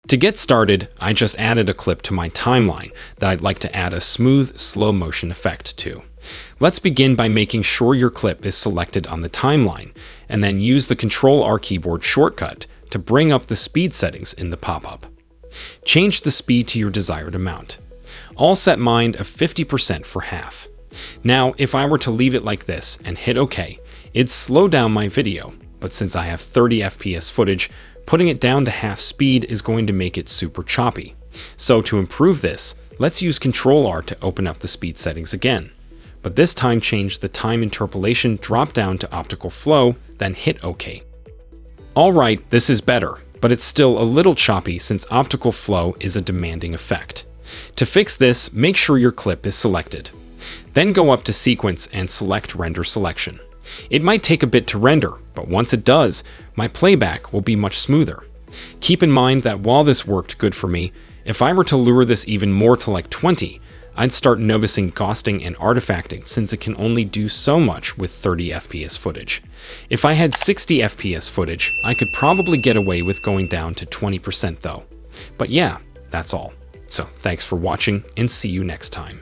To get started, I just added a clip to my timeline that I'd like to add a smooth, slow motion effect to. Let's begin by making sure your clip is selected on the timeline, and then use the Ctrl-R keyboard shortcut to bring up the speed settings in the pop-up. Change the speed to your desired amount. I'll set mine of 50% for half. Now, if I were to leave it like this and hit OK, it'd slow down my video, but since I have 30 FPS footage, putting it down to half speed is going to make it super choppy. So to improve this, let's use Ctrl-R to open up the speed settings again. But this time change the time interpolation drop down to optical flow, then hit OK. Alright, this is better, but it's still a little choppy since optical flow is a demanding effect. To fix this, make sure your clip is selected. Then go up to Sequence and select Render Selection. It might take a bit to render, but once it does, my playback will be much smoother. Keep in mind that while this worked good for me, if I were to lure this even more to like 20, I'd start noticing ghosting and artifacting since it can only do so much with 30 FPS footage. If I had 60 FPS footage, I could probably get away with going down to 20% though. But yeah, that's all. So thanks for watching and see you next time.